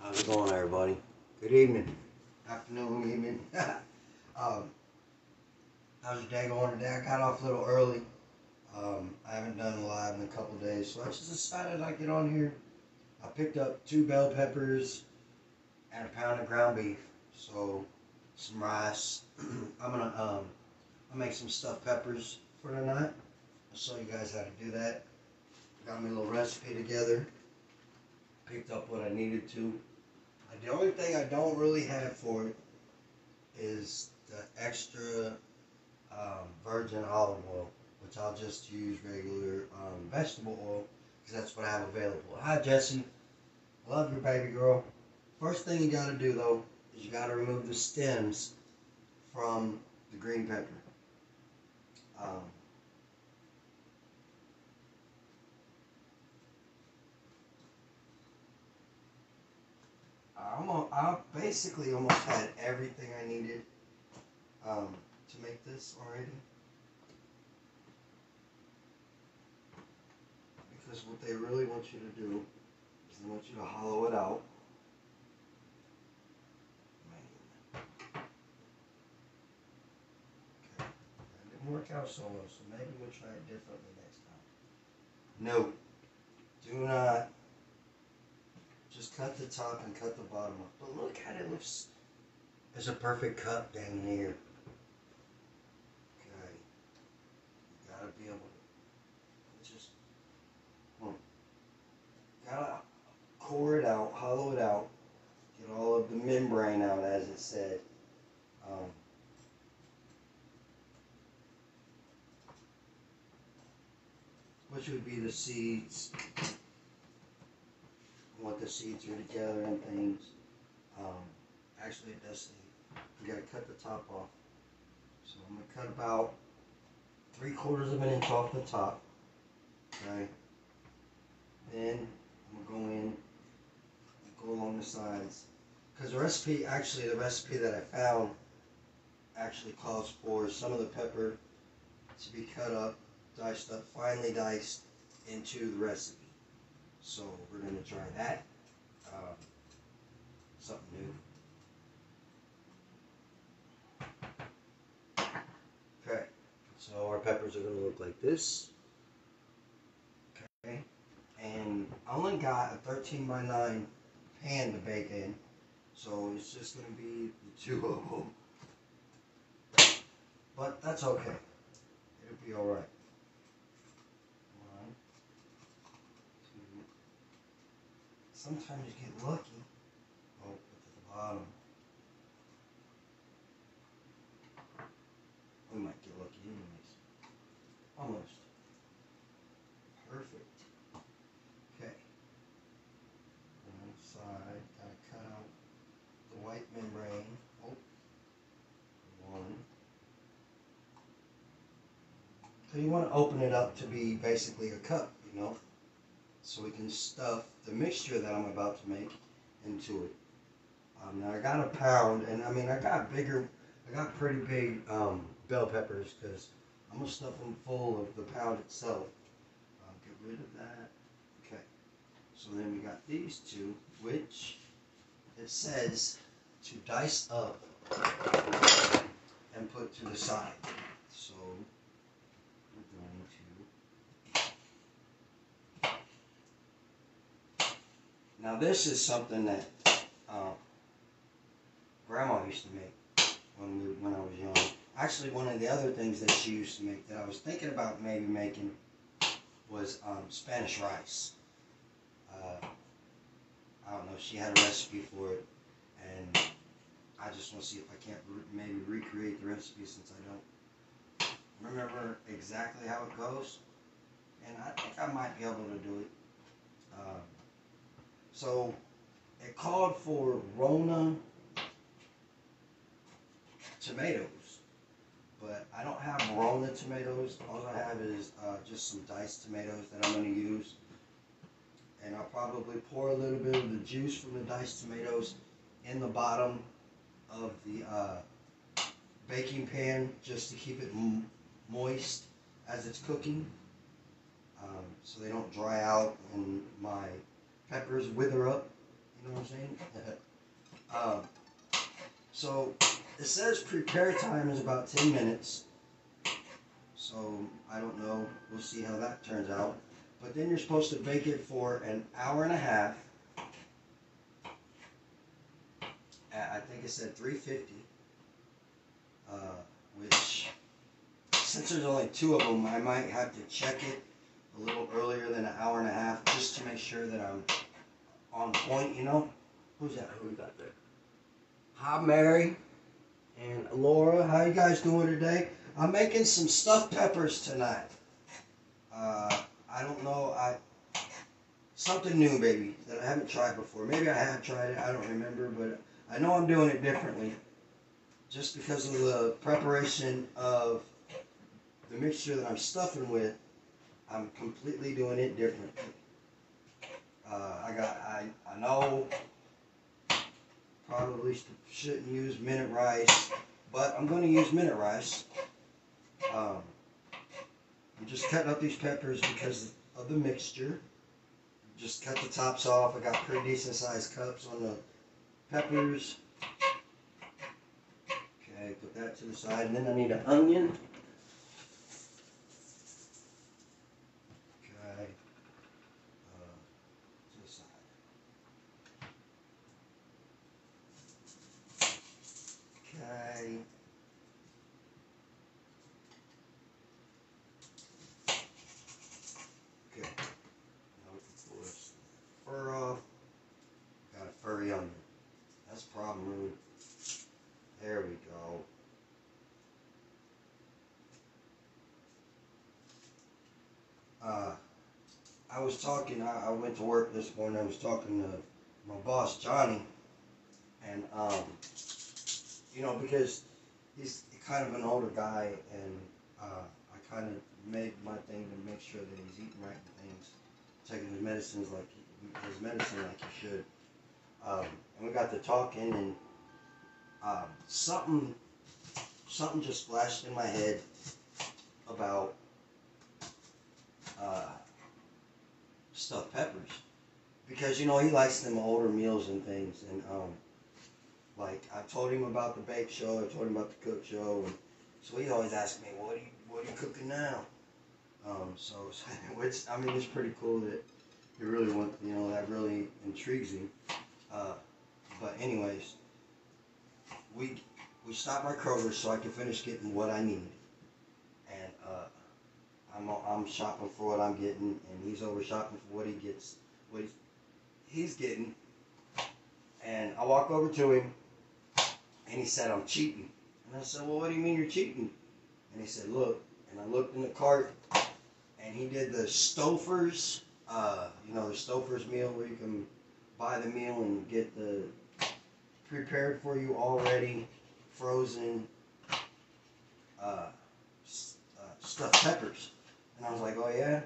How's it going, everybody? Good evening, afternoon, evening. um, how's your day going today? I got off a little early. I haven't done a live in a couple days, so I just decided I'd get on here. I picked up 2 bell peppers and a pound of ground beef. So some rice. I'll make some stuffed peppers for tonight. I'll show you guys how to do that. Got me a little recipe together. Picked up what I needed to. The only thing I don't really have for it is the extra virgin olive oil, which I'll just use regular vegetable oil because that's what I have available. Hi, Jesse. I love your baby girl. First thing you got to do, though, is you got to remove the stems from the green pepper. Um, I basically almost had everything I needed to make this already. Because what they really want you to do is they want you to hollow it out. Okay. That didn't work out so well, so maybe we'll try it differently next time. No, do not. Just cut the top and cut the bottom off. But look at it, looks. It's a perfect cut down here. Okay. You gotta be able to just. Gotta core it out, hollow it out, get all of the membrane out, as it said. Um, which would be the seeds. Want the seeds are together and things. Actually, it does say you gotta cut the top off. So I'm gonna cut about 3/4 of an inch off the top. Okay. Then I'm gonna go in and go along the sides. Because the recipe that I found actually calls for some of the pepper to be cut up, diced up, finely diced into the recipe. So we're going to try that. Something new. Okay, so our peppers are going to look like this. Okay, and I only got a 13x9 pan to bake in, so it's just going to be the 2 of them. But that's okay. It'll be alright. 1, 2. Sometimes you get lucky. Oh, at the bottom. We might get lucky anyways. Almost. Perfect. Okay. One side, gotta cut out the white membrane. Oh, 1. So you want to open it up to be basically a cup, so we can stuff the mixture that I'm about to make into it. Now I got a pound, and I got pretty big bell peppers because I'm gonna stuff them full of the pound itself. Get rid of that. Okay. So then we got these 2, which it says to dice up and put to the side. So we're going to. Now this is something that Grandma used to make when I was young. Actually, one of the other things that she used to make that I was thinking about maybe making was Spanish rice. I don't know. She had a recipe for it, and I just want to see if I can't maybe recreate the recipe since I don't remember exactly how it goes. And I think I might be able to do it. So it called for Rona tomatoes, but I don't have Rona tomatoes. All I have is just some diced tomatoes that I'm going to use. And I'll probably pour a little bit of the juice from the diced tomatoes in the bottom of the baking pan just to keep it moist as it's cooking, so they don't dry out and my peppers wither up, You know what I'm saying? So it says prepare time is about 10 minutes. So I don't know. We'll see how that turns out. But then you're supposed to bake it for an hour and a half. I think it said 350. Which, since there's only 2 of them, I might have to check it a little earlier than an hour and a half just to make sure that I'm on point, you know? Who's that? Who we got there? Hi, Mary and Laura. How you guys doing today? I'm making some stuffed peppers tonight. I don't know. Something new, baby, that I haven't tried before. Maybe I have tried it. I don't remember, but I know I'm doing it differently. Just because of the preparation of the mixture that I'm stuffing with, I'm completely doing it differently. I know probably shouldn't use minute rice, but I'm going to use minute rice. I'm just cutting up these peppers because of the mixture. Just cut the tops off. I got pretty decent sized cups on the peppers. Okay, put that to the side, and then I need an onion. Okay, to the side. Okay. Okay. Now we can pull this fur off. Got a furry onion. That's problem root. There we go. I was talking, I went to work this morning, I was talking to my boss, Johnny, and, because he's kind of an older guy, and I kind of made my thing to make sure that he's eating right and things, taking his medicine like he should. And we got to talking, and something just flashed in my head about stuffed peppers, because he likes them older meals and things, and like I told him about the bake show, I told him about the cook show, and so he always asks me, what are you cooking now? So which, I mean, it's pretty cool that he really that really intrigues him. But anyways, we stopped by Kroger so I could finish getting what I need, and I'm shopping for what I'm getting, and he's over shopping for what he's getting. And I walk over to him, and he said, I'm cheating. And I said, well, what do you mean you're cheating? And he said, look. And I looked in the cart, and he did the Stouffer's, the Stouffer's meal where you can buy the meal and get the prepared for you already frozen stuffed peppers. And I was like, oh yeah?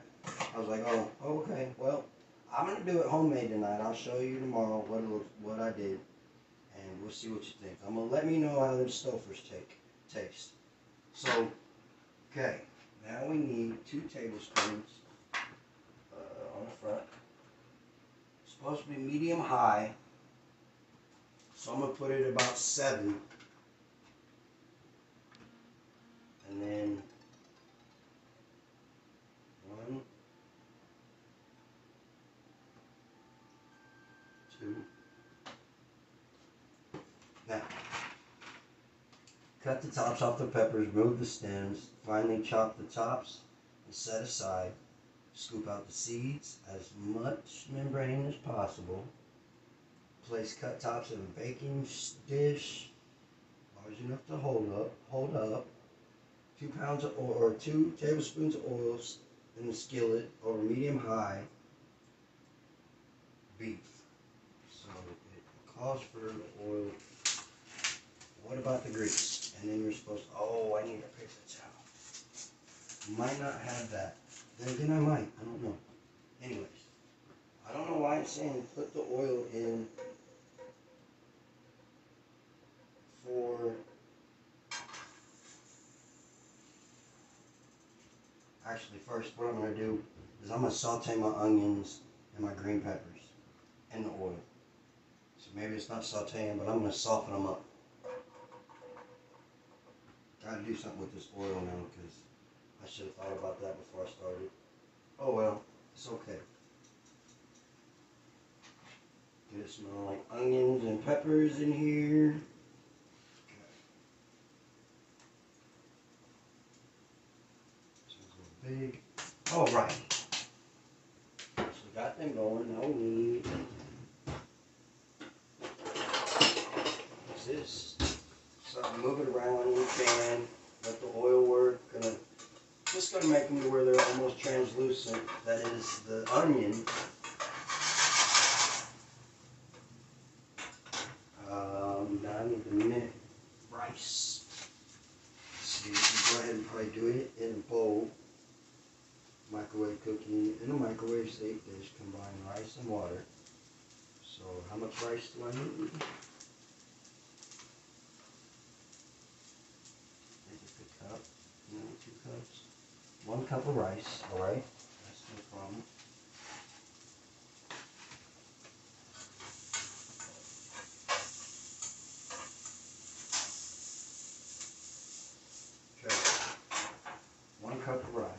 I was like, oh, okay, well, I'm going to do it homemade tonight. I'll show you tomorrow what I did, and we'll see what you think. I'm going to let me know how them Stouffer's taste. So, okay, now we need 2 tablespoons on the front. It's supposed to be medium high, so I'm going to put it about 7. And then 1, 2. Now, cut the tops off the peppers, remove the stems, finely chop the tops and set aside. Scoop out the seeds, as much membrane as possible. Place cut tops in a baking dish large enough to hold up. 2 pounds of oil, or 2 tablespoons of oil in the skillet over medium-high beef. So it calls for oil. What about the grease? And then you're supposed to, I need a paper towel. Might not have that. Then again, I might. I don't know. Anyways, I don't know why it's saying put the oil in for... Actually, first, what I'm going to do is I'm going to saute my onions and my green peppers in the oil. Maybe it's not sauteing, but I'm going to soften them up. Gotta do something with this oil now because I should have thought about that before I started. Oh well, it's okay. Get it smell like onions and peppers in here. Okay. Sounds a little big. All right. So we got them going. Now we need. What's this? Something, move it around when you can. Let the oil work. Just gonna make them to where they're almost translucent. That is the onion. Now I need the minute rice. Let's see, you can go ahead and probably do it in a bowl. Microwave cooking in a microwave safe dish. Combine rice and water. So how much rice do I need? A cup, 2 cups. 1 cup of rice, alright? That's no problem. Okay. 1 cup of rice.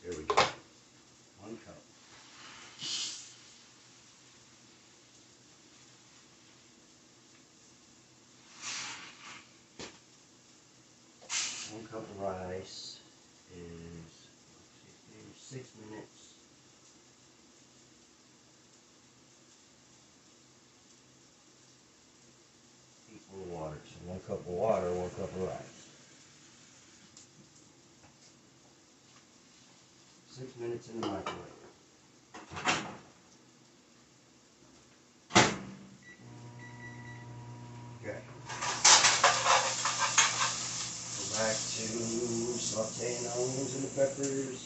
There we go. 1 cup. One cup of rice is 6 minutes. Equal water. So 1 cup of water, 1 cup of rice. 6 minutes in the microwave. Okay. Go back to sauteing the onions and the peppers.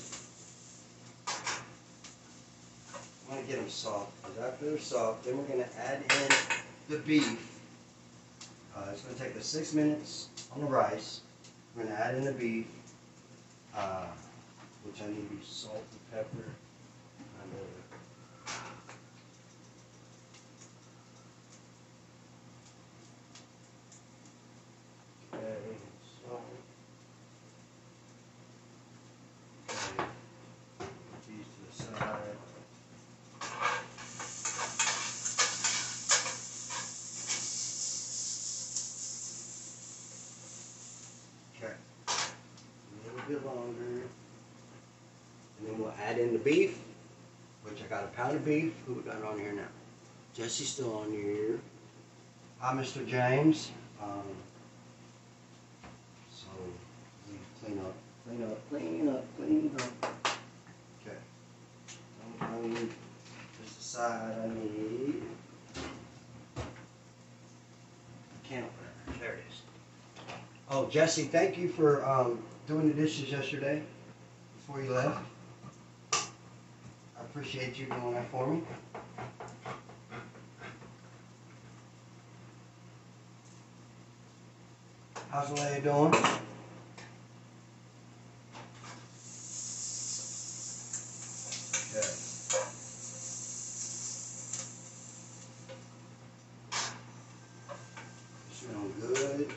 I'm going to get them soft, because after they're soft, then we're going to add in the beef. It's going to take us 6 minutes on the rice. We're going to add in the beef, which I need to be salt and pepper. Okay, salt. Okay, put these to the side. Okay, a little bit longer. And then we'll add in the beef, which I got a pound of beef. Who we got on here now? Jesse's still on here. Hi, Mr. James. So, clean up, clean up, clean up, clean up. Okay. I need just the side I need. Can opener. There it is. Oh, Jesse, thank you for doing the dishes yesterday before you left. I appreciate you doing that for me. How's the lady doing? Okay. Smelling good.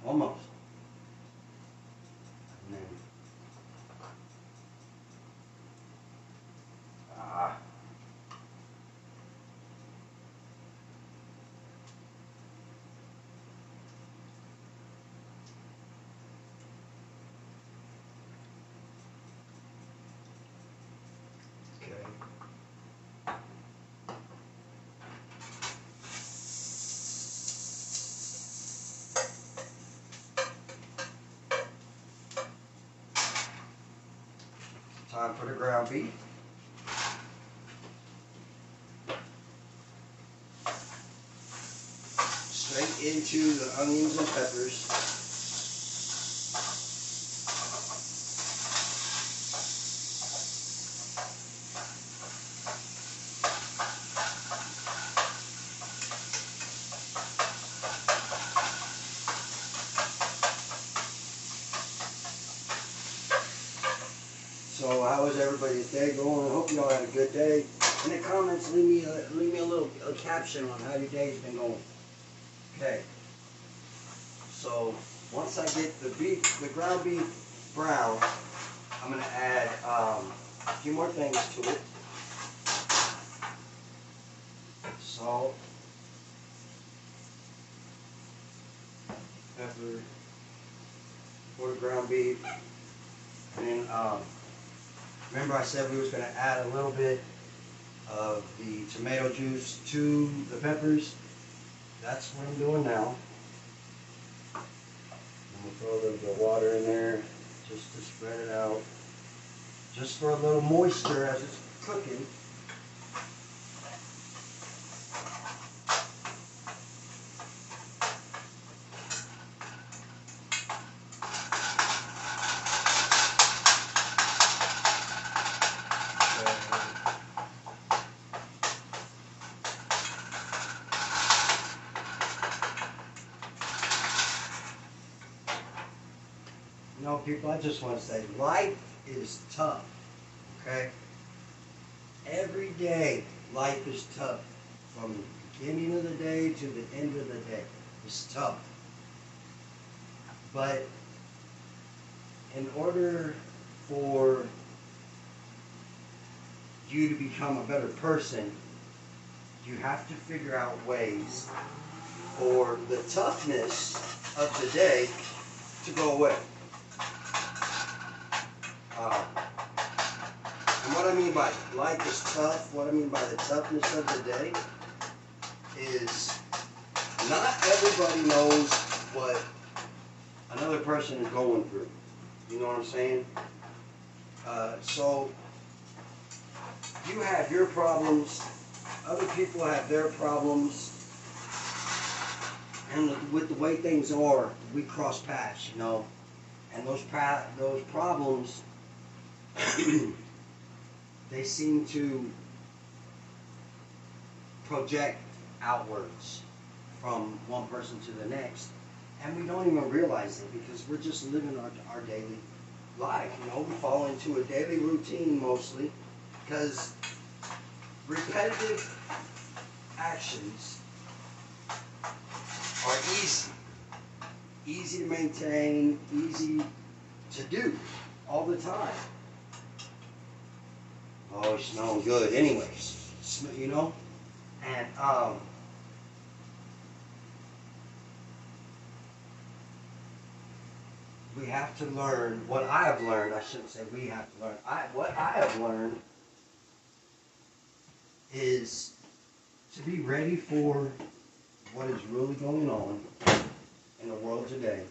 Almost. And then, okay. Time for the ground beef. Straight into the onions and peppers. So how is everybody's day going? I hope you all had a good day. In the comments, leave me a little caption on how your day's been going. Okay. So once I get the ground beef brown, I'm gonna add a few more things to it. Salt, pepper for the ground beef, and then remember I said we was gonna add a little bit of the tomato juice to the peppers. That's what I'm doing now. I'm gonna throw a little bit of water in there just to spread it out, just for a little moisture as it's cooking. You know, people, I just want to say, life is tough, okay? Every day, life is tough. From the beginning of the day to the end of the day, it's tough. But in order for you to become a better person, you have to figure out ways for the toughness of the day to go away. And what I mean by life is tough, what I mean by the toughness of the day is not everybody knows what another person is going through. You know what I'm saying? So you have your problems, other people have their problems, and with the way things are, we cross paths, you know. And those problems, they seem to project outwards from one person to the next, and we don't even realize it because we're just living our daily life. You know, we fall into a daily routine mostly because repetitive actions are easy to maintain, easy to do all the time. Oh, it's smelling good anyways, you know? And we have to learn, what I have learned, I shouldn't say we have to learn, what I have learned is to be ready for what is really going on in the world today.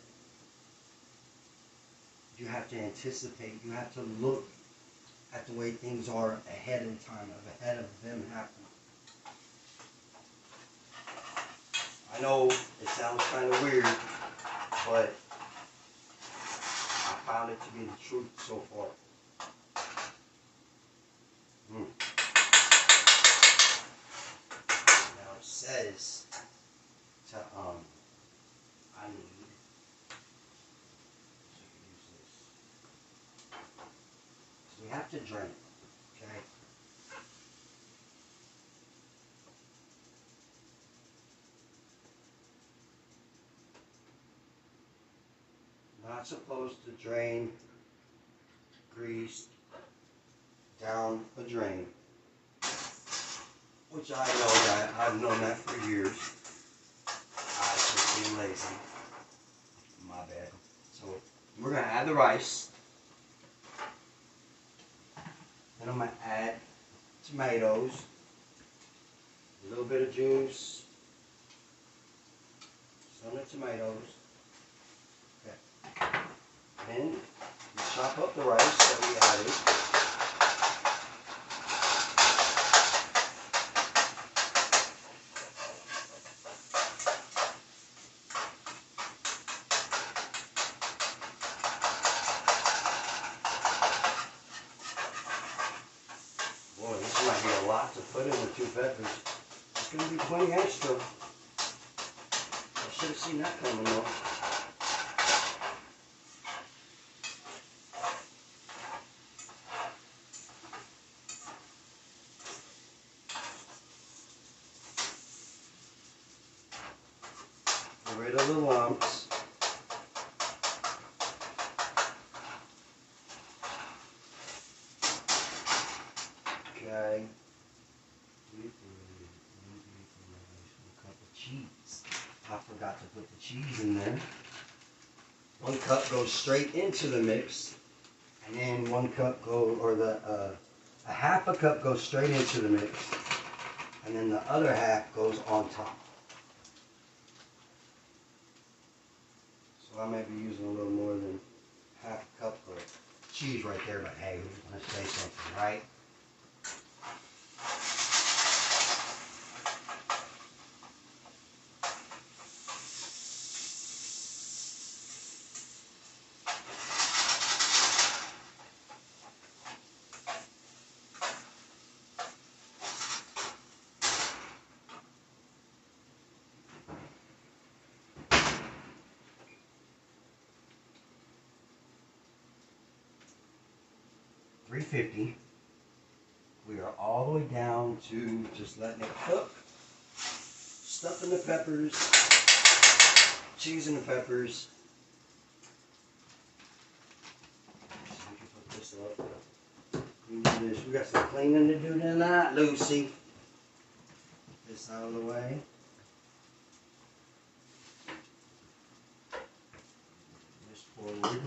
You have to anticipate, you have to look at the way things are ahead of time, ahead of them happening. I know it sounds kind of weird, but I found it to be the truth so far. Now it says to I need we have to drink, okay? Not supposed to drain grease down a drain, which I know that. I've known that for years. I was just being lazy. My bad. So we're going to add the rice. Then I'm going to add tomatoes, a little bit of juice, some of the tomatoes. Okay. Then you chop up the rice that we added. Boy, this might be a lot to put in with 2 peppers. It's going to be plenty extra. I should have seen that coming though. bag. A cup of cheese. I forgot to put the cheese in there. 1 cup goes straight into the mix, and then 1 cup a half a cup goes straight into the mix, and then the other half goes on top. So I may be using a little more than half a cup of cheese right there, but hey, who's gonna say something, right? $350. We are all the way down to just letting it cook. Stuffing the peppers, cheese and the peppers. So we can put this up. We got some cleaning to do tonight, Lucy. Get this out of the way. This forward.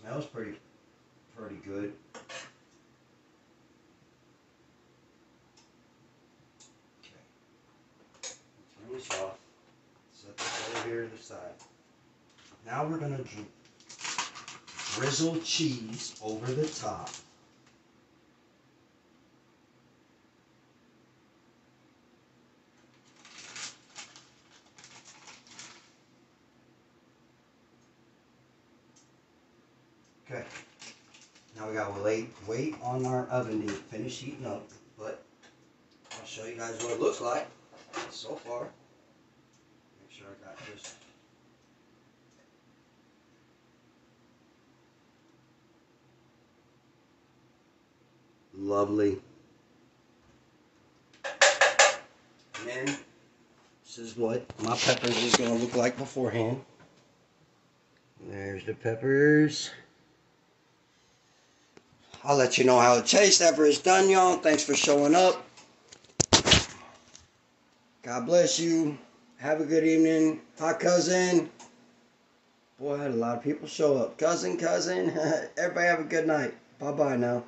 Smells pretty good. Okay. Turn this off. Set this over here to the side. Now we're gonna drizzle cheese over the top. Okay. Now we gotta wait on our oven to finish heating up, but I'll show you guys what it looks like so far. Make sure I got this. Lovely. And then this is what my peppers is gonna look like beforehand. There's the peppers. I'll let you know how it tastes after it's done, y'all. Thanks for showing up. God bless you. Have a good evening. Hi, cousin. Boy, I had a lot of people show up. Cousin. Everybody have a good night. Bye-bye now.